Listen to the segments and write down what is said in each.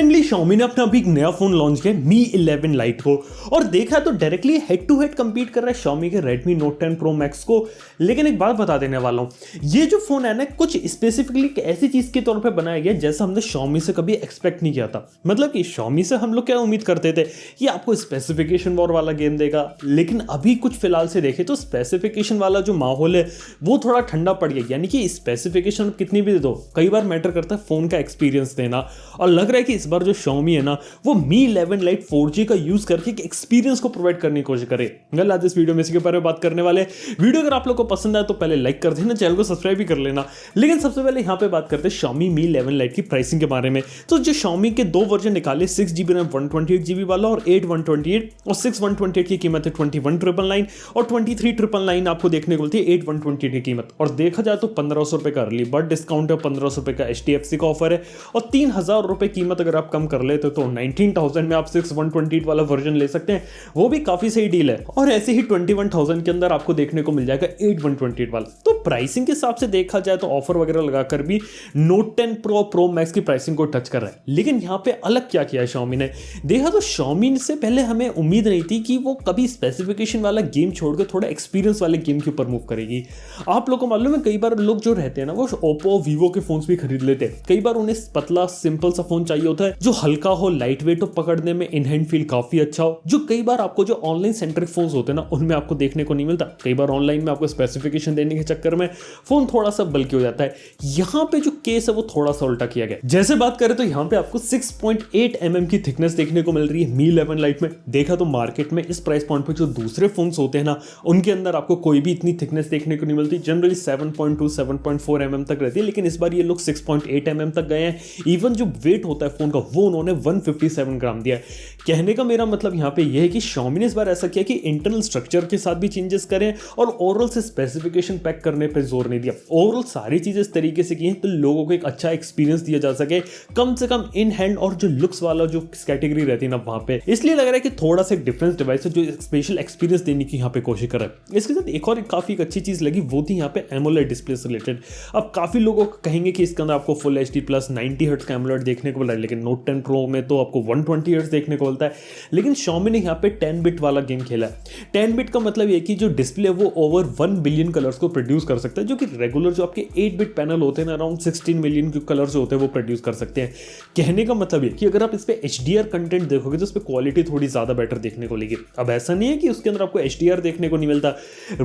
Recently Xiaomi ने अपना अभी एक नया फोन लॉन्च किया Mi 11 Lite को, और देखा तो directly head to head compete कर रहा है Xiaomi के Redmi Note 10 Pro Max को। लेकिन एक बात बता देने वाला हूं, ये जो फोन है ना कुछ स्पेसिफिकली ऐसी चीज के तौर पे बनाया गया जैसा हमने Xiaomi से कभी एक्सपेक्ट नहीं किया था। मतलब कि Xiaomi से हम लोग क्या उम्मीद करते थे कि आपको स्पेसिफिकेशन वॉर वाला गेम देगा, लेकिन अभी कुछ फिलहाल से देखे तो स्पेसिफिकेशन वाला जो माहौल है वो थोड़ा ठंडा पड़ गया। यानी कि स्पेसिफिकेशन कितनी भी दे दो, कई बार मैटर करता है फोन का एक्सपीरियंस देना, और लग रहा है कि इस बार जो Xiaomi है ना वो Mi 11 Lite 4G का यूज करके एक एक्सपीरियंस को प्रोवाइड करने की कोशिश करे। आज इस वीडियो में इसी के बारे में बात करने वाले। वीडियो अगर आप लोग को पसंद आए तो पहले लाइक कर देना, चैनल को सब्सक्राइब भी कर लेना। लेकिन सबसे पहले यहाँ पे बात करते हैं Xiaomi Mi 11 Lite की प्राइसिंग के बारे में। तो जो Xiaomi के दो वर्जन निकाले, 6GB रैम 128GB वाला और 8/128, और 6/128 की कीमत है 21,999 और 23,999 आपको देखने को मिलती है 8/128 की कीमत। और देखा जाए तो 1500 रुपए का अर्ली बर्ड डिस्काउंट है, 1500 रुपए का HDFC का ऑफर है, और 3000 रुपए कीमत अगर आप कम कर लेते तो 19,000 में आप 6/128 वाला वर्जन ले सकते हैं। वो भी काफी सही डील है। और ऐसे ही 21,000 के अंदर आपको देखने को मिल जाएगा 8/128 वाला। तो प्राइसिंग के हिसाब से देखा जाए तो ऑफर वगैरह लगाकर भी Note 10 Pro Max की प्राइसिंग को टच कर रहा है। लेकिन यहाँ पे अलग क्या किया है Xiaomi ने, देखा तो Xiaomi से पहले हमें उम्मीद नहीं थी कि वो कभी स्पेसिफिकेशन वाला गेम छोड़कर थोड़ा एक्सपीरियंस वाले गेम के ऊपर मूव करेगी। आप लोगों को मालूम है कई बार लोग जो रहते हैं ना वो Oppo Vivo के फोन्स भी खरीद लेते हैं। कई बार उन्हें पतला सिंपल सा फोन चाहिए होता है जो हल्का हो, लाइट वेट हो, पकड़ने में इन हैंड फील काफी अच्छा हो, जो कई बार आपको जो ऑनलाइन सेंट्रिक फोन्स होते हैं ना उनमें आपको देखने को नहीं मिलता। कई बार ऑनलाइन में आपको स्पेसिफिकेशन देने के चक्कर में फोन थोड़ा सा बल्कि हो जाता है। यहाँ पे जो केस है वो थोड़ा सा उल्टा किया गया। जैसे बात करें तो यहाँ पे आपको 6.8 mm की थिकनेस देखने को मिल रही है Mi 11 Lite में। देखा तो मार्केट में इस प्राइस पॉइंट पे जो दूसरे फोन्स होते हैं ना उनके अंदर आपको कोई भी इतनी थिकनेस देखने को नहीं मिलती। जनरली 7.2 7.4 mm तक रहती है, लेकिन इस बार ये लोग 6.8 mm तक गए हैं। इवन जो वेट होता है फोन का वो उन्होंने 157 ग्राम दिया है। कहने का मेरा मतलब यहाँ पे यह है कि Xiaomi ने इस बार ऐसा किया कि इंटरनल स्ट्रक्चर के साथ भी चेंजेस करें और ओवरऑल से स्पेसिफिकेशन पैक करने पे जोर नहीं दिया। ओवरऑल सारी चीजें इस तरीके से की हैं तो लोगों को एक अच्छा एक्सपीरियंस दिया जा सके, कम से कम इन हैंड और जो लुक्स वाला जो कैटेगरी रहती है ना वहां पे। इसलिए लग रहा है कि थोड़ा सा डिफरेंस डिवाइस है जो स्पेशल एक्सपीरियंस देने की यहाँ पे कोशिश कर रहा है। इसके साथ एक और काफी अच्छी चीज लगी वो थी यहाँ पे एमोलेड डिस्प्ले से रिलेटेड। अब काफी लोगों को कहेंगे कि इसके अंदर आपको फुल HD प्लस 90 हर्ट्ज का एमोलेड देखने को मिल रहा है, लेकिन Note 10 Pro में तो आपको 120 हर्ट्ज देखने को मिलता है। लेकिन Xiaomi ने यहाँ पे 10 बिट वाला गेम खेला है। 10 बिट का मतलब ये कि जो डिस्प्ले वो ओवर 1 बिलियन कलर्स को प्रोड्यूस कर सकता है, जो कि रेगुलर जो आपके 8 बिट पैनल होते हैं ना अराउंड 16 मिलियन कलर्स होते हैं वो प्रोड्यूस कर सकते हैं। कहने का मतलब ये कि अगर आप इस पे HDR कंटेंट देखोगे तो उस पर क्वालिटी थोड़ी ज्यादा बेटर देखने को मिलेगी। अब ऐसा नहीं है कि उसके अंदर आपको HDR देखने को नहीं मिलता।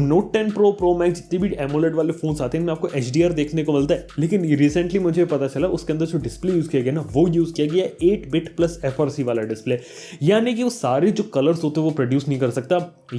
Note 10 Pro Max जितने भी एमोलेड वाले फोन्स आते हैं इनमें आपको HDR देखने को मिलता है, लेकिन रिसेंटली मुझे पता चला उसके अंदर जो डिस्प्ले यूज किया गया ना वो यूज किया गया 8 बिट प्लस FRC वाला डिस्प्ले। यानी कि वो सारे जो कलर्स होते हैं वो प्रोड्यूस नहीं कर सकता।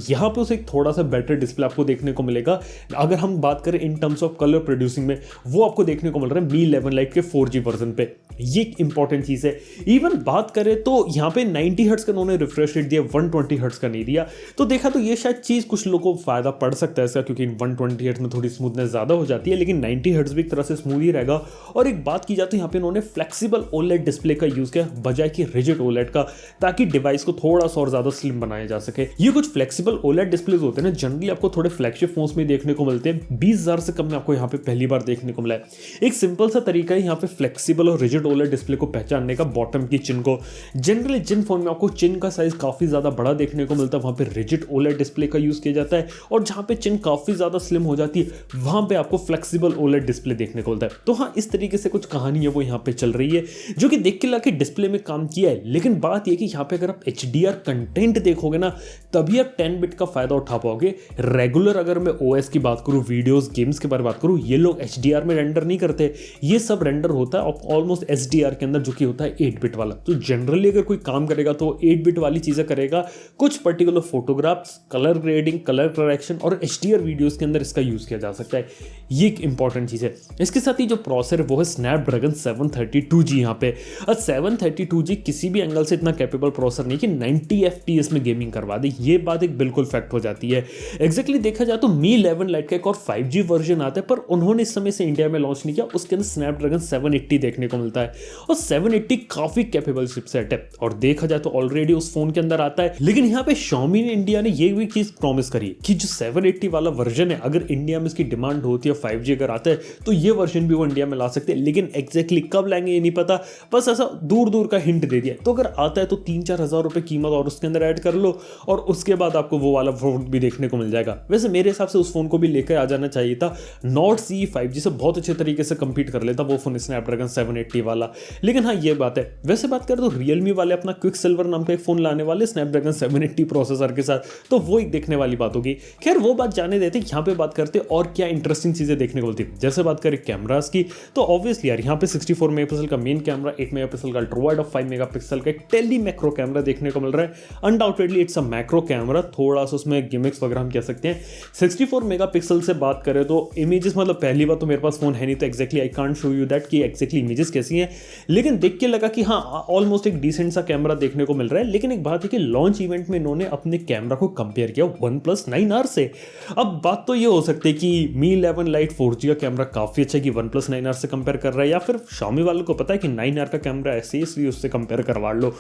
यहाँ पे उसे एक थोड़ा सा बेटर डिस्प्ले आपको देखने को मिलेगा। अगर हम बात करें in terms of colour producing में, वो आपको देखने को मिल रहा है Mi 11 Lite के 4G वर्जन पे। ये एक इंपॉर्टेंट चीज है। इवन बात करें तो यहाँ पे 90 हर्ट्ज का उन्होंने रिफ्रेश रेट दिया, 120 हर्ट्ज का नहीं दिया। तो देखा तो ये शायद चीज कुछ लोगों को फायदा पड़ सकता है इसका, क्योंकि 120 हर्ट्ज में थोड़ी स्मूथनेस ज्यादा हो जाती है, लेकिन 90 हर्ट्ज भी एक तरह से स्मूथ ही रहेगा। और एक बात की जाए तो यहाँ पे उन्होंने फ्लेक्सिबल OLED डिस्प्ले का यूज किया बजाय कि रिजिड OLED का, ताकि डिवाइस को थोड़ा सा और ज्यादा स्लिम बनाया जा सके। ये कुछ फ्लेक्सिबल OLED डिस्प्लेज होते हैं ना जनरली आपको थोड़े फ्लैगशिप फोन्स में देखने को मिलते हैं। 20,000 से कम में आपको यहाँ पे पहली बार देखने को मिला है। एक सिंपल सा तरीका है यहाँ पे फ्लेक्सिबल और रिजिड OLED डिस्प्ले को पहचानने का, बॉटम की चिन को। जनरली जिन फोन में आपको चिन का साइज काफी ज्यादा बड़ा देखने को मिलता है वहां पे रिजिड OLED डिस्प्ले का यूज किया जाता है, और जहां पे चिन काफी ज्यादा स्लिम हो जाती है वहां पे आपको फ्लेक्सिबल OLED डिस्प्ले देखने को मिलता है। तो हाँ, इस तरीके से कुछ कहानी है वो यहाँ पे चल रही है जो कि देख के लाके डिस्प्ले में काम किया है। लेकिन बात यह कि यहाँ पे अगर आप HDR कंटेंट देखोगे ना तभी आप 10 बिट का फायदा उठा पाओगे। रेगुलर अगर मैं OS की बात करूं, वीडियोस गेम्स के बारे में बात करूं, ये लोग HDR में रेंडर नहीं करते। ये सब रेंडर होता है ऑलमोस्ट SDR के अंदर, जो कि होता है 8 बिट वाला। तो जनरली अगर कोई काम करेगा तो 8 बिट वाली चीजें करेगा। कुछ particular photographs, colour grading, colour correction और HDR वीडियोस के अंदर इसका यूज किया जा सकता है। ये एक इंपॉर्टेंट चीज है। इसके साथ ही जो प्रोसेसर है वो है Snapdragon 732G। यहाँ पे 732G किसी भी एंगल से इतना कैपेबल प्रोसेसर नहीं कि 90 FPS में गेमिंग करवा दे। ये बात एक बिल्कुल फैक्ट हो जाती है। एग्जैक्टली देखा जाए तो Mi 11 Lite का एक और 5G वर्जन आता है, पर उन्होंने इस समय से इंडिया में लॉन्च नहीं किया। उसके अंदर Snapdragon 780 देखने को मिलता है, और 780 काफी कैपेबल चिपसेट है और देखा जाए तो ऑलरेडी उस फोन के अंदर आता है। लेकिन यहाँ पे Xiaomi ने इंडिया ने ये भी चीज प्रॉमिस करी कि जो 780 वाला वर्जन है अगर इंडिया में इसकी डिमांड होती है, 5G अगर आता है तो ये वर्जन भी वो इंडिया में ला सकते हैं। लेकिन एग्जैक्टली कब लाएंगे ये नहीं पता। बस ऐसा दूर दूर का हिंट दे दिया। तो अगर आता है तो 3-4 हज़ार रुपये कीमत और उसके अंदर ऐड कर लो और उसके बाद आपको वो वाला फोन भी देखने को मिल जाएगा। वैसे मेरे हिसाब से उस फोन को भी लेकर आ जाना चाहिए था। नॉट सी 5G से बहुत अच्छे तरीके से कंपीट कर लेता वो फोन स्नैपड्रैगन 780 वाला। लेकिन हाँ ये बात है, वैसे बात करें तो रियलमी वाले अपना क्विक सिल्वर नाम का एक फोन लाने वाले स्नैपड्रैगन 780 प्रोसेसर के साथ, तो वो एक देखने वाली बात होगी। खैर वो बात जाने देते, यहाँ पे बात करते और क्या इंटरेस्टिंग चीजें देखने को मिलती है। जैसे बात करें कैमरास की तो ऑब्वियसली यार यहाँ पे 64 मेगापिक्सल का मेन कैमरा, 8 मेगापिक्सल का अल्ट्रा वाइड और 5 मेगापिक्सल का एक टेली मैक्रो कैमरा देखने को मिल रहा है। Undoubtedly it's a macro camera, थोड़ा सा उसमें गिमिक्स वगैरह हम कह सकते हैं। 64 मेगापिक्सल से बात करें तो इमेजेस, मतलब पहली बात तो मेरे पास फोन है नहीं तो exactly I can't show you that कि एक्जैक्टली इमेजेस कैसी हैं, लेकिन देख के लगा कि हाँ ऑलमोस्ट एक डिसेंट सा कैमरा देखने को मिल रहा है। लेकिन एक बात है कि लॉन्च इवेंट में इन्होंने अपने कैमरा को कंपेयर किया OnePlus 9R से। अब बात तो ये हो सकती है कि Mi 11 Lite 4G का कैमरा काफी अच्छा है कि OnePlus 9R से कंपेयर कर रहा है, या फिर Xiaomi वालों को पता है कि 9R का कैमरा ऐसे इसलिए उससे कंपेयर करवा लो,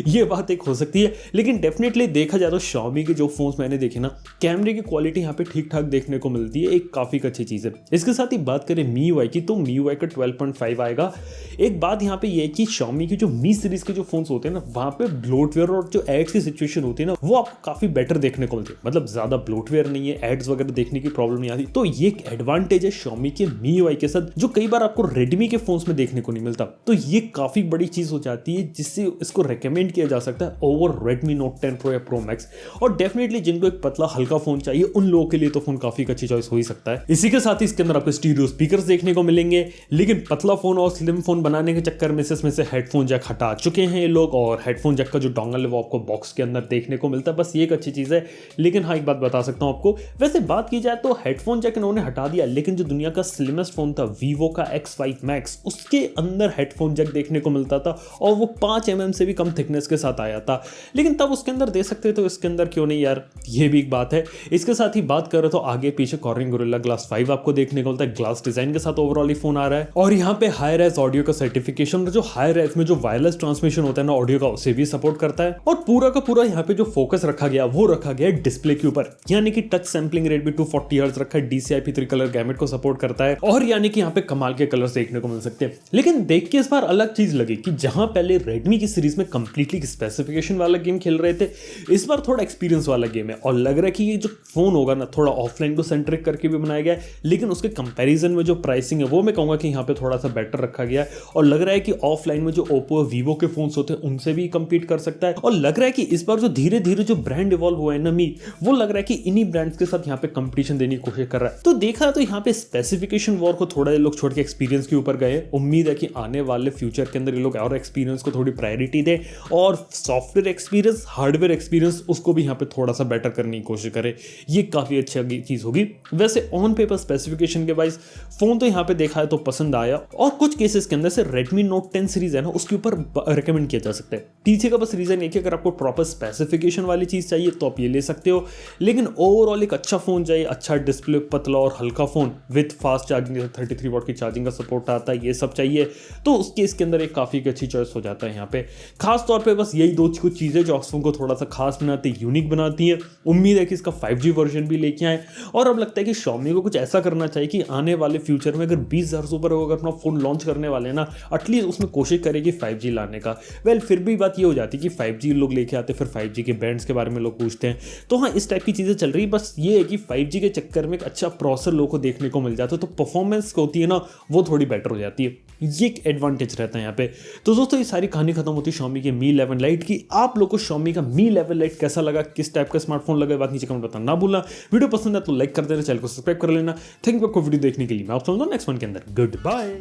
ये बात एक हो सकती है। लेकिन डेफिनेटली देखा जाए तो Xiaomi के जो फोन्स मैंने देखे ना, कैमरे की क्वालिटी यहाँ पे ठीक ठाक देखने को मिलती है, एक काफी अच्छी चीज है। इसके साथ ही बात करें MIUI की तो MIUI का 12.5 आएगा। एक बात यहाँ पे ये है कि Xiaomi की जो Mi सीरीज के जो फोन्स होते हैं ना, वहां पे ब्लोटवेयर और जो एड्स की सिचुएशन होती है ना, वो आपको काफी बेटर देखने को मिलती है। मतलब ज्यादा ब्लोटवेयर नहीं है, एड्स वगैरह देखने की प्रॉब्लम नहीं आती। तो ये एक एडवांटेज है Xiaomi के MIUI के साथ, जो कई बार आपको Redmi के फोन्स में देखने को नहीं मिलता। तो ये काफी बड़ी चीज हो जाती है जिससे इसको रेकमेंड किया जा सकता है ओवर Redmi Note 10 Pro या Pro Max। और डेफिनेटली जिनको एक पतला हल्का फोन चाहिए उन लोगों के लिए तो फोन काफी अच्छी चॉइस हो ही सकता है। इसी के साथ ही इसके अंदर आपको स्टीरियो स्पीकर्स देखने को मिलेंगे। लेकिन पतला फोन और स्लिम फोन बनाने के चक्कर में इसमें से हेडफोन जैक हटा चुके हैं ये लोग, और हेडफोन जैक का जो डोंगल है वो आपको बॉक्स के अंदर देखने को मिलता है। बस ये एक अच्छी चीज है। लेकिन हाँ एक बात बता सकता हूं आपको, वैसे बात की जाए तो हेडफोन जैक इन्होंने हटा दिया, लेकिन जो दुनिया का स्लिमेस्ट फोन था Vivo का X5 Max, उसके अंदर हेडफोन जैक देखने को मिलता था और वो 5 mm से भी कम थिकनेस के साथ आया था। लेकिन तब उसके अंदर दे सकते तो इसके अंदर क्यों नहीं यार, ये भी एक बात है। इसके साथ ही बात करें तो आगे पीछे कॉर्निंग गोरिल्ला ग्लास 5 आपको देखने को मिलता है। ग्लास डिजाइन के साथ ओवरऑल ही फोन आ रहा है। और यहाँ पे हाई रेज ऑडियो का सर्टिफिकेशन, जो हाई रेज में जो वायरलेस ट्रांसमिशन होता है ना ऑडियो का, उसे भी सपोर्ट करता है। और पूरा का पूरा यहाँ पे जो फोकस रखा गया वो रखा गया डिस्प्ले के ऊपर, यानी कि टच सैंपलिंग रेट भी 240 हर्ट्ज रखा है, DCI-P3 कलर गैमेट को सपोर्ट करता है, और यानी कि यहाँ पे कमाल के कलर्स देखने को मिल सकते हैं। लेकिन देख के इस बार अलग चीज लगी कि जहां पहले Redmi की सीरीज में कंप्लीटली स्पेसिफिकेशन वाला गेम खेल रहे थे, इस बार थोड़ा एक्सपीरियंस वाला गेम है। और लग रहा है कि ये जो फोन होगा ना थोड़ा ऑफलाइन को सेंट्रिक करके भी बनाया गया है, लेकिन उसके कंपैरिजन में जो प्राइसिंग है वो मैं कहूंगा कि यहाँ पे थोड़ा सा बेटर रखा गया है। और लग रहा है कि ऑफलाइन में जो Oppo और Vivo के फोन्स होते हैं उनसे भी कंपीट कर सकता है। और लग रहा है कि इस बार जो धीरे धीरे जो ब्रांड इवॉल्व हुआ है ना मी, वो लग रहा है कि इन्हीं ब्रांड्स के साथ यहाँ पे कंपटीशन देने की कोशिश कर रहा है। तो देखा तो यहाँ पे स्पेसिफिकेशन वॉर को थोड़ा ये लोग छोड़ के एक्सपीरियंस के ऊपर गए। उम्मीद है कि आने वाले फ्यूचर के अंदर ये लोग और एक्सपीरियंस को थोड़ी प्रायोरिटी दे और सॉफ्टवेयर एक्सपीरियंस, हार्डवेयर एक्सपीरियंस उसको भी यहाँ पे थोड़ा सा बेटर करने की कोशिश करे। ये काफी अच्छी चीज होगी। वैसे ऑन पेपर स्पेसिफिकेशन के वाइज फोन तो यहाँ पे देखा है तो पसंद आया, और कुछ केसेस के अंदर से Redmi Note 10 सीरीज है ना उसके ऊपर रिकमेंड किया जा सकता है। पीछे का बस रीजन है कि अगर आपको प्रॉपर स्पेसिफिकेशन वाली चीज चाहिए तो आप ये ले सकते हो, लेकिन ओवरऑल एक अच्छा फोन चाहिए, अच्छा डिस्प्ले, पतला और हल्का phone with fast charging, 33 what की चार्जिंग का सपोर्ट आता है, ये सब चाहिए तो उस केस के अंदर एक काफी अच्छी चॉइस हो जाता है यहाँ पे। खास तौर पे बस यही दो कुछ चीजें जो फोन को थोड़ा सा खास बनाती है, यूनिक बनाती है। उम्मीद है कि इसका 5G वर्जन भी लेके आए, और अब लगता है कि Xiaomi को कुछ ऐसा करना चाहिए कि आने वाले फ्यूचर में अगर 20,000 से ऊपर अगर अपना फोन लॉन्च करने वाले हैं ना, एटलीस्ट उसमें कोशिश करेगी 5G लाने का। वेल फिर भी बात ये हो जाती है कि 5G लोग लेके आते, फिर 5G के बैंड्स के बारे में लोग पूछते हैं, तो हाँ इस टाइप की चीजें चल रही है। बस ये है कि 5G के चक्कर में एक अच्छा प्रोसेसर लोगों को देखने को मिल जाता है, तो परफॉर्मेंस होती है ना वो थोड़ी बेटर हो जाती है, ये एक एडवांटेज रहता है यहाँ पे। तो दोस्तों ये सारी कहानी खत्म होती है Xiaomi के Mi 11 Lite की। आप लोग को Xiaomi का Mi 11 Lite कैसा लगा, किस टाइप का स्मार्टफोन लगा, बात नीचे कमेंट बताना ना भूलना। वीडियो पसंद है तो लाइक कर देना, चैनल को सब्सक्राइब कर लेना। थैंक यू आपको वीडियो देखने के लिए। मैं आपसे मिलूंगा नेक्स्ट वन के अंदर। Good bye.